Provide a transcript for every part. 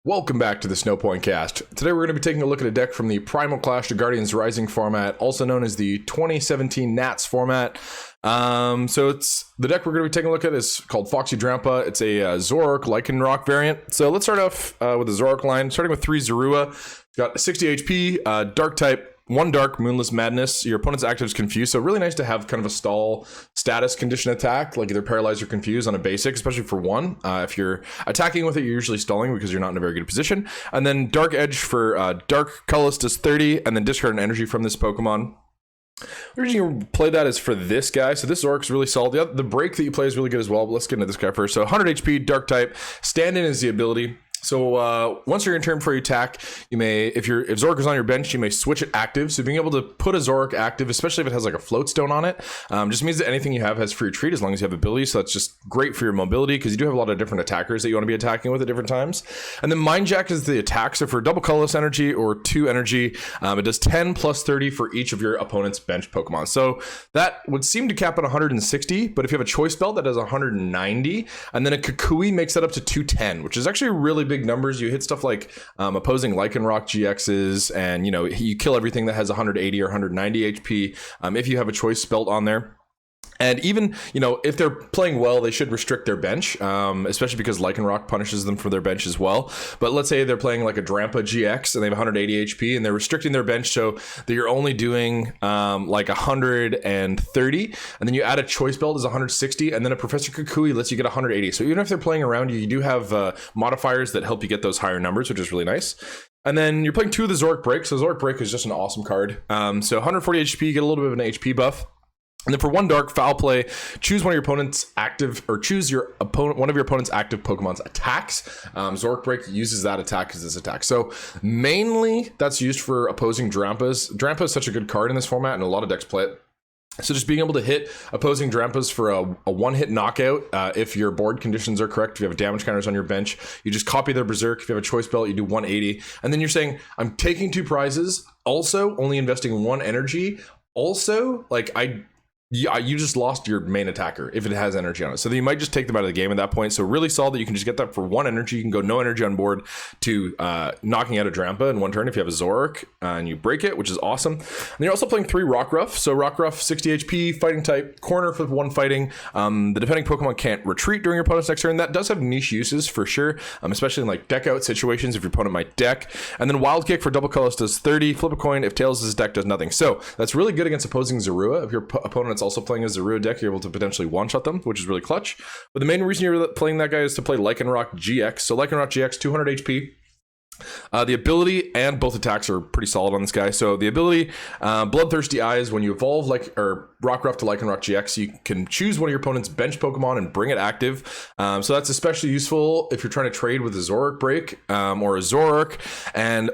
Welcome back to the Snowpoint Cast. Today we're going to be taking a look at a deck from the Primal Clash to Guardians Rising format, also known as the 2017 Nats format. So it's the deck we're going to be taking a look at is called Foxy Drampa. It's a Zoroark Lycanroc variant. So let's start off with the Zoroark line, starting with 3 Zorua. It's got 60 HP, Dark type, 1 Dark, Moonless Madness. Your opponent's active is Confused, so really nice to have kind of a stall status condition attack, like either Paralyzed or Confused on a basic, especially for 1. If you're attacking with it, you're usually stalling because you're not in a very good position. And then Dark Edge for Dark Colorless does 30, and then discard an energy from this Pokemon. The reason you play that is for this guy. So this Zork's really solid. The break that you play is really good as well, but let's get into this guy first. So 100 HP, Dark type, Stand-In is the ability. So once you're in turn for your attack, you may, if Zork is on your bench, you may switch it active. So being able to put a Zork active, especially if it has like a Floatstone on it, just means that anything you have has free retreat as long as you have ability. So that's just great for your mobility because you do have a lot of different attackers that you want to be attacking with at different times. And then Mind Jack is the attack. So for double colorless energy or 2 energy, it does 10 plus 30 for each of your opponent's bench Pokemon. So that would seem to cap at 160, but if you have a choice belt, that does 190. And then a Kukui makes that up to 210, which is actually really big numbers. You hit stuff like opposing Lycanroc GXs, and you know, you kill everything that has 180 or 190 HP if you have a choice belt on there. And even, you know, if they're playing well, they should restrict their bench, especially because Lycanroc punishes them for their bench as well. But let's say they're playing like a Drampa GX and they have 180 HP and they're restricting their bench so that you're only doing like 130, and then you add a choice belt is 160, and then a Professor Kukui lets you get 180. So even if they're playing around you, you do have modifiers that help you get those higher numbers, which is really nice. And then you're playing 2 of the Zork Break. So Zork Break is just an awesome card. So 140 HP, you get a little bit of an HP buff. And then for 1 Dark, Foul Play, choose one of your opponent's active, or choose one of your opponent's active Pokemon's attacks. Zork Break uses that attack as this attack. So mainly that's used for opposing Drampas. Drampa is such a good card in this format, and a lot of decks play it. So just being able to hit opposing Drampas for a 1-hit knockout, if your board conditions are correct, if you have damage counters on your bench, you just copy their Berserk. If you have a choice belt, you do 180. And then you're saying, I'm taking 2 prizes, also only investing 1 energy. Also, like you just lost your main attacker if it has energy on it. So then you might just take them out of the game at that point. So really solid that you can just get that for 1 energy. You can go no energy on board to knocking out a Drampa in 1 turn if you have a Zoroark and you break it, which is awesome. And you're also playing 3 Rockruff. So Rockruff, 60 HP, fighting type, corner for 1 fighting. The defending Pokemon can't retreat during your opponent's next turn. That does have niche uses for sure, especially in like deck out situations if your opponent might deck. And then Wild Kick for double colorless does 30. Flip a coin if Tails' deck does nothing. So that's really good against opposing Zorua. If your opponent also playing a Zorua deck, you're able to potentially one-shot them, which is really clutch. But the main reason you're playing that guy is to play Lycanroc GX. So Lycanroc GX, 200 HP. The ability and both attacks are pretty solid on this guy. So the ability, Bloodthirsty Eyes, when you evolve Rockruff to Lycanroc GX, you can choose one of your opponent's bench Pokemon and bring it active. So that's especially useful if you're trying to trade with a Zoroark Break or a Zoroark,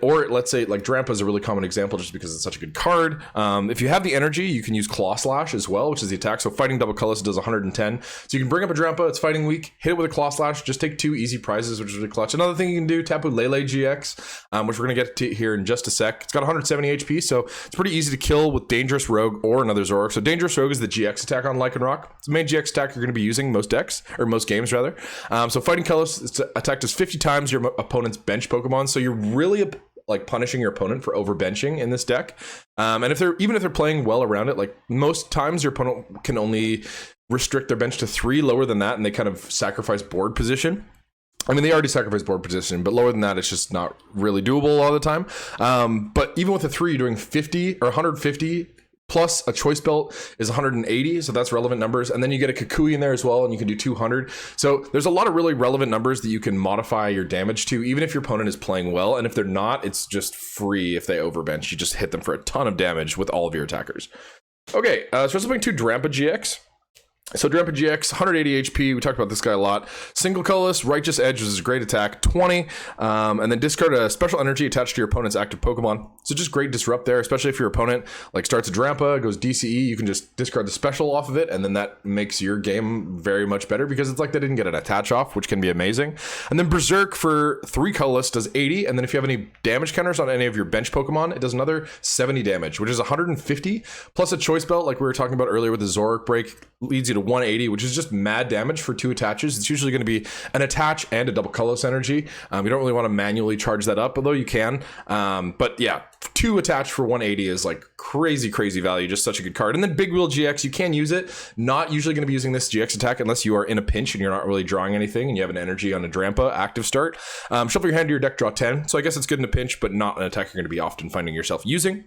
or let's say like Drampa is a really common example just because it's such a good card. If you have the energy, you can use Claw Slash as well, which is the attack. So fighting double colorless does 110. So you can bring up a Drampa, it's fighting weak, hit it with a Claw Slash, just take 2 easy prizes, which is really clutch. Another thing you can do, Tapu Lele GX, which we're going to get to here in just a sec. It's got 170 HP, so it's pretty easy to kill with Dangerous Rogue or another Zoroark. So Dangerous Rogue is the GX attack on Lycanroc. It's the main GX attack you're going to be using most decks, or most games rather. So Fighting Colorless, its attack does 50 times your opponent's bench Pokemon, so you're really like punishing your opponent for overbenching in this deck. And even if they're playing well around it, like most times your opponent can only restrict their bench to 3. Lower than that, and they kind of sacrifice board position. I mean, they already sacrificed board position, but lower than that, it's just not really doable a lot of the time. But even with a 3, you're doing 50 or 150 plus a choice belt is 180, so that's relevant numbers. And then you get a Kukui in there as well, and you can do 200. So there's a lot of really relevant numbers that you can modify your damage to, even if your opponent is playing well. And if they're not, it's just free if they overbench. You just hit them for a ton of damage with all of your attackers. Okay, so let's playing 2 Drampa GX. So Drampa GX, 180 HP. We talked about this guy a lot. Single colorless, Righteous Edge, which is a great attack, 20. And then discard a special energy attached to your opponent's active Pokemon. So just great disrupt there, especially if your opponent like starts a Drampa, goes DCE, you can just discard the special off of it, and then that makes your game very much better because it's like they didn't get an attach off, which can be amazing. And then Berserk for 3 colorless does 80, and then if you have any damage counters on any of your bench Pokemon, it does another 70 damage, which is 150, plus a choice belt like we were talking about earlier with the Zork Break, leads you to 180, which is just mad damage for 2 attaches. It's usually going to be an attach and a double colorless energy. You don't really want to manually charge that up, although you can. But yeah, 2 attach for 180 is like crazy value. Just such a good card. And then Big Wheel GX, you can use it. Not usually going to be using this GX attack unless you are in a pinch and you're not really drawing anything and you have an energy on a Drampa active start. Shuffle your hand to your deck, draw 10. So I guess it's good in a pinch, but not an attack you're going to be often finding yourself using.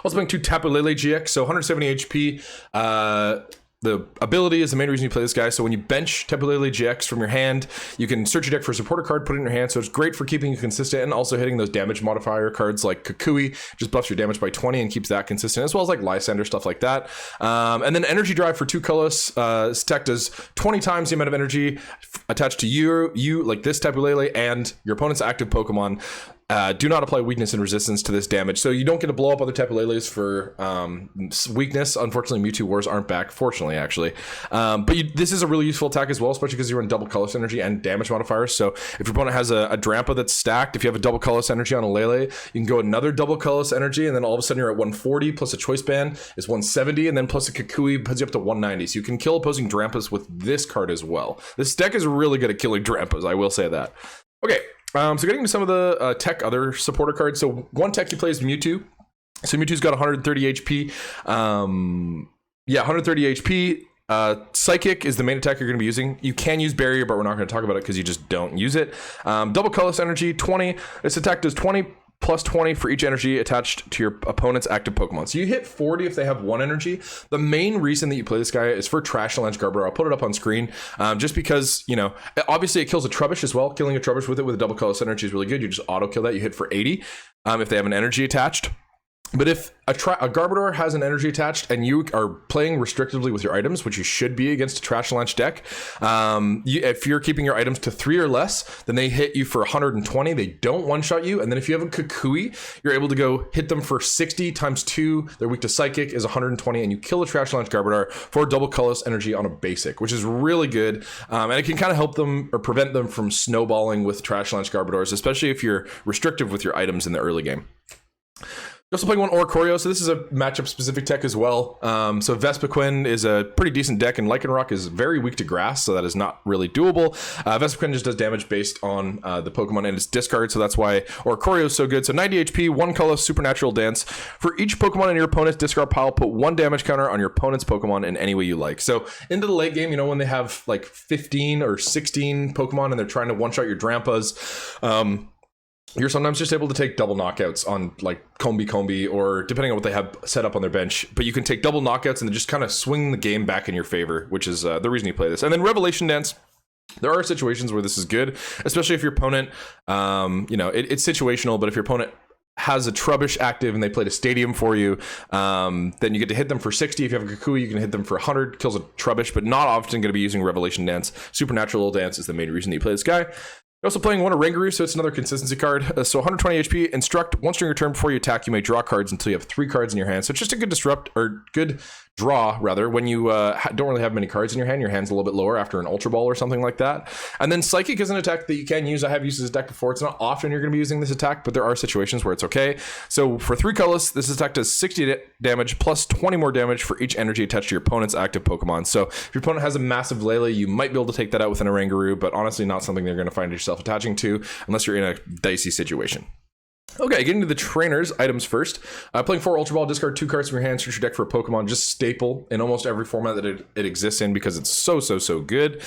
Also playing 2 Tapu Lele GX, so 170 HP. The ability is the main reason you play this guy. So when you bench Tapu Lele GX from your hand, you can search your deck for a supporter card, put it in your hand. So it's great for keeping you consistent and also hitting those damage modifier cards like Kukui, just buffs your damage by 20 and keeps that consistent, as well as like Lysandre, stuff like that. And then Energy Drive for 2 colors. This deck does 20 times the amount of energy attached to you like this Tapu Lele and your opponent's active Pokemon. Do not apply weakness and resistance to this damage. So you don't get to blow up other Tapu Leles for weakness. Unfortunately, Mewtwo Wars aren't back, fortunately, actually. But this is a really useful attack as well, especially because you're in double colorless energy and damage modifiers. So if your opponent has a Drampa that's stacked, if you have a double colorless energy on a Lele, you can go another double colorless energy, and then all of a sudden you're at 140, plus a Choice Band is 170, and then plus a Kukui puts you up to 190. So you can kill opposing Drampas with this card as well. This deck is really good at killing Drampas, I will say that. Okay. So getting to some of the other supporter cards. So one tech you play is Mewtwo. So Mewtwo's got 130 HP. 130 HP. Psychic is the main attack you're going to be using. You can use Barrier, but we're not going to talk about it because you just don't use it. Double Colorless Energy, 20. This attack does 20 plus 20 for each energy attached to your opponent's active Pokemon. So you hit 40 if they have 1 energy. The main reason that you play this guy is for Trash Lance Garbodor. I'll put it up on screen just because, you know, obviously it kills a Trubbish as well. Killing a Trubbish with it with a double colorless energy is really good. You just auto kill that. You hit for 80 if they have an energy attached. But if a Garbodor has an energy attached and you are playing restrictively with your items, which you should be against a Trash Lunch deck, if you're keeping your items to 3 or less, then they hit you for 120. They don't one-shot you. And then if you have a Kukui, you're able to go hit them for 60 times 2. They're weak to Psychic is 120, and you kill a Trash Lunch Garbodor for double colorless energy on a basic, which is really good. And it can kind of help them or prevent them from snowballing with Trash Lunch Garbodors, especially if you're restrictive with your items in the early game. You're also playing one Oricorio, so this is a matchup-specific tech as well. So Vespiquen is a pretty decent deck, and Lycanroc is very weak to grass, so that is not really doable. Vespiquen just does damage based on the Pokemon and its discard, so that's why Oricorio is so good. So 90 HP, 1 color Supernatural Dance. For each Pokemon in your opponent's discard pile, put 1 damage counter on your opponent's Pokemon in any way you like. So into the late game, you know, when they have like 15 or 16 Pokemon and they're trying to one-shot your Drampas, you're sometimes just able to take double knockouts on like Combi, or depending on what they have set up on their bench. But you can take double knockouts and then just kind of swing the game back in your favor, which is the reason you play this. And then Revelation Dance. There are situations where this is good, especially if your opponent, you know, it's situational, but if your opponent has a Trubbish active and they played a Stadium for you, then you get to hit them for 60. If you have a Kukui, you can hit them for 100, kills a Trubbish, but not often going to be using Revelation Dance. Supernatural Dance is the main reason that you play this guy. You're also playing one Oranguru, so it's another consistency card. So 120 HP. Instruct, once during your turn before you attack, you may draw cards until you have 3 cards in your hand. So it's just a good good draw, rather, when you don't really have many cards in your hand. Your hand's a little bit lower after an Ultra Ball or something like that. And then Psychic is an attack that you can use. I have used this deck before. It's not often you're going to be using this attack, but there are situations where it's okay. So for 3 colors, this attack does 60 damage plus 20 more damage for each energy attached to your opponent's active Pokemon. So if your opponent has a massive Lele, you might be able to take that out with an Oranguru, but honestly not something they're going to find yourself attaching to unless you're in a dicey situation. Okay, getting to the trainers items first. Playing 4 Ultra Ball, discard 2 cards from your hand, search your deck for a Pokemon. Just staple in almost every format that it exists in because it's so good.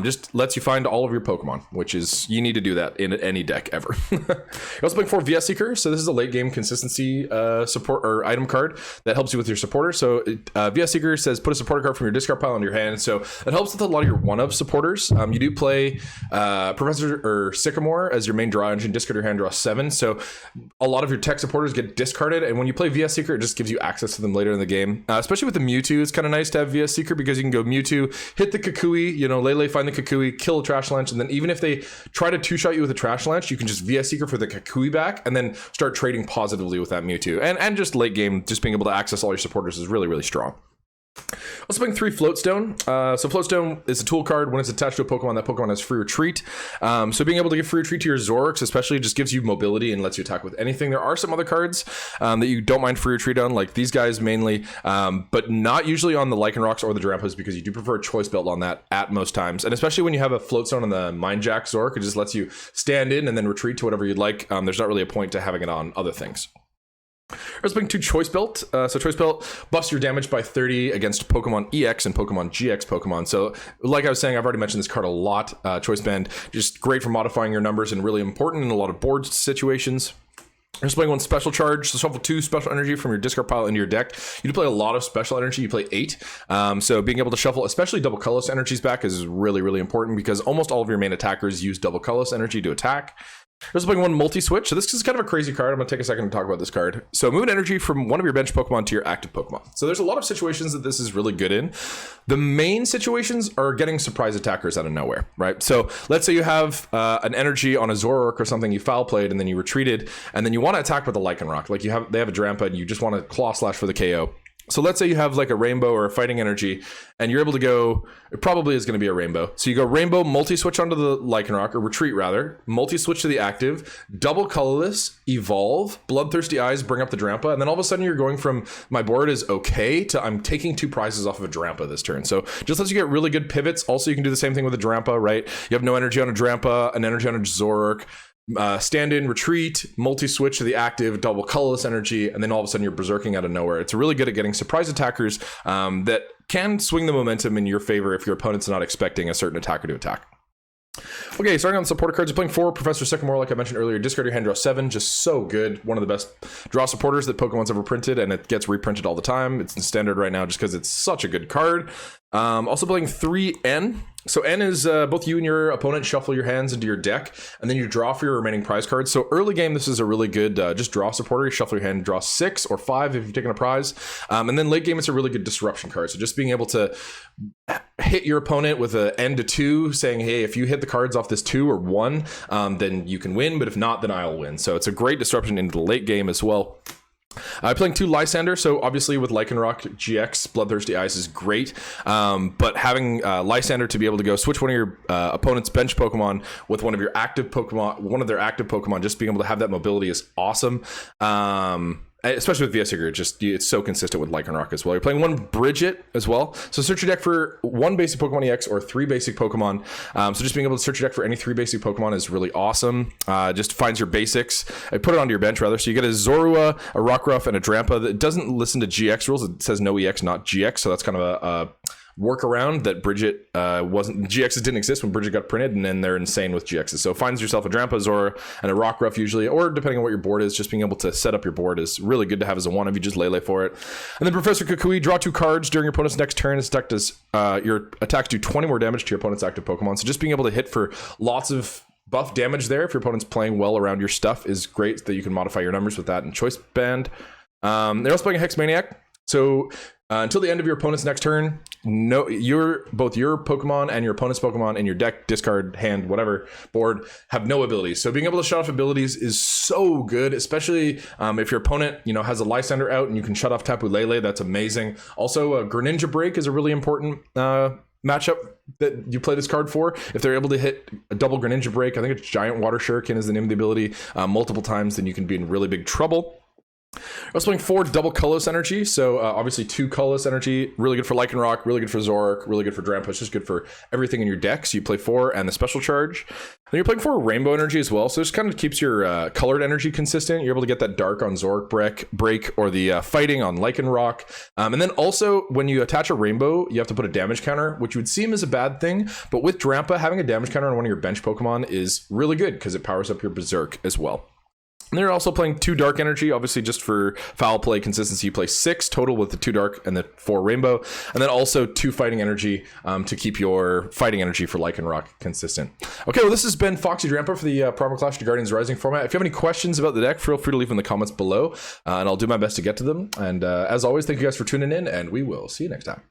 Just lets you find all of your Pokemon, which is, you need to do that in any deck ever. You're also playing 4 Viaseeker. So this is a late game consistency support or item card that helps you with your supporter. So Viaseeker says put a supporter card from your discard pile into your hand. So it helps with a lot of your one-of supporters. You do play Professor or Sycamore as your main draw engine. Discard your hand, draw 7. So a lot of your tech supporters get discarded, and when you play Viaseeker, it just gives you access to them later in the game. Especially with the Mewtwo, it's kind of nice to have Viaseeker because you can go Mewtwo, hit the Kukui, you know, Lele, find the Kukui, kill a Trash Lunch, and then even if they try to two-shot you with a Trash Lunch, you can just Viaseeker for the Kukui back, and then start trading positively with that Mewtwo. And just late game, just being able to access all your supporters is really strong. Also playing 3 Floatstone. So Floatstone is a tool card. When it's attached to a Pokemon, that Pokemon has free retreat. So being able to give free retreat to your Zorks especially just gives you mobility and lets you attack with anything. There are some other cards that you don't mind free retreat on, like these guys mainly, but not usually on the Lycanrocs or the Drampas, because you do prefer a choice belt on that at most times. And especially when you have a Floatstone on the Mind Jack Zork, it just lets you stand in and then retreat to whatever you'd like. There's not really a point to having it on other things. I was playing 2 Choice Belt. So Choice Belt buffs your damage by 30 against Pokemon EX and Pokemon GX Pokemon. So like I was saying, I've already mentioned this card a lot. Choice Band, just great for modifying your numbers and really important in a lot of board situations. I'm just playing 1 Special Charge, so shuffle 2 Special Energy from your discard pile into your deck. You do play a lot of Special Energy, you play 8. So being able to shuffle, especially double colorless energies back is really, really important, because almost all of your main attackers use double colorless energy to attack. We're also playing 1 Multi-Switch. So this is kind of a crazy card. I'm going to take a second to talk about this card. So moving energy from one of your bench Pokemon to your active Pokemon. So there's a lot of situations that this is really good in. The main situations are getting surprise attackers out of nowhere, right? So let's say you have an energy on a Zoroark or something, you foul played and then you retreated, and then you want to attack with a Lycanroc. Like they have a Drampa and you just want to Claw Slash for the KO. So let's say you have like a Rainbow or a Fighting Energy, and you're able to go, it probably is going to be a Rainbow. So you go Rainbow, Multi-Switch onto the Lycanroc, or Retreat rather, Multi-Switch to the active, double Colorless, Evolve, Bloodthirsty Eyes, bring up the Drampa, and then all of a sudden you're going from, my board is okay, to I'm taking 2 prizes off of a Drampa this turn. So just lets you get really good pivots. Also, you can do the same thing with a Drampa, right? You have no energy on a Drampa, an energy on a Zoroark, stand in, retreat, multi-switch to the active, double colorless energy, and then all of a sudden you're berserking out of nowhere. It's really good at getting surprise attackers that can swing the momentum in your favor if your opponent's not expecting a certain attacker to attack. Okay, starting on the supporter cards, you're playing 4 Professor Sycamore, like I mentioned earlier. Discard your hand, draw 7. Just so good. One of the best draw supporters that Pokemon's ever printed, and it gets reprinted all the time. It's in standard right now just because it's such a good card. Also playing 3 N. So N is both you and your opponent shuffle your hands into your deck, and then you draw for your remaining prize cards. So early game, this is a really good just draw supporter. You shuffle your hand, draw 6 or 5 if you've taken a prize. And then late game, it's a really good disruption card. So just being able to hit your opponent with an N to 2, saying, hey, if you hit the cards off this 2 or 1, then you can win, but if not, then I'll win. So it's a great disruption into the late game as well. Playing 2 Lysandre, so obviously with Lycanroc GX, Bloodthirsty Eyes is great, but having Lysandre to be able to go switch one of your opponent's bench Pokemon with one of your active Pokemon, one of their active Pokemon, just being able to have that mobility is awesome. Especially with Viaseeker, it's so consistent with Lycanroc as well. You're playing 1 Brigette as well. So search your deck for 1 basic Pokemon EX or 3 basic Pokemon. So just being able to search your deck for any 3 basic Pokemon is really awesome. Just finds your basics. I put it onto your bench rather. So you get a Zorua, a Rockruff, and a Drampa that doesn't listen to GX rules. It says no EX, not GX. So that's kind of a workaround that Brigette wasn't. GXs didn't exist when Brigette got printed, and then they're insane with GXs. So finds yourself a Drampa, Zora, and a Rockruff usually, or depending on what your board is, just being able to set up your board is really good to have as a 1 if you just lay for it. And then Professor Kukui, draw 2 cards during your opponent's next turn. Its attack does, your attacks do 20 more damage to your opponent's active Pokemon. So just being able to hit for lots of buff damage there if your opponent's playing well around your stuff is great, that you can modify your numbers with that in Choice Band. They're also playing a Hex Maniac. So until the end of your opponent's next turn, both your Pokemon and your opponent's Pokemon in your deck, discard, hand, whatever board have no abilities. So being able to shut off abilities is so good, especially if your opponent has a Lysandre out and you can shut off Tapu Lele. That's amazing. Also, Greninja Break is a really important matchup that you play this card for. If they're able to hit a double Greninja Break, I think it's Giant Water Shuriken is the name of the ability, multiple times, then you can be in really big trouble. I was playing 4 double colorless energy, so obviously 2 colorless energy, really good for Lycanroc, really good for Zoroark, really good for Drampa. It's just good for everything in your deck. So you play 4 and the special charge. Then you're playing 4 rainbow energy as well, so this kind of keeps your colored energy consistent. You're able to get that dark on Zork Break or the fighting on Lycanroc. And then also when you attach a rainbow, you have to put a damage counter, which would seem as a bad thing, but with Drampa, having a damage counter on one of your bench Pokemon is really good because it powers up your Berserk as well. And they're also playing 2 dark energy, obviously just for foul play consistency. You play 6 total with the 2 dark and the 4 rainbow, and then also 2 fighting energy to keep your fighting energy for Lycanroc consistent. Okay, well, this has been Foxy Drampa for the Primal Clash to Guardians Rising format. If you have any questions about the deck, feel free to leave them in the comments below, and I'll do my best to get to them. And as always, thank you guys for tuning in, and we will see you next time.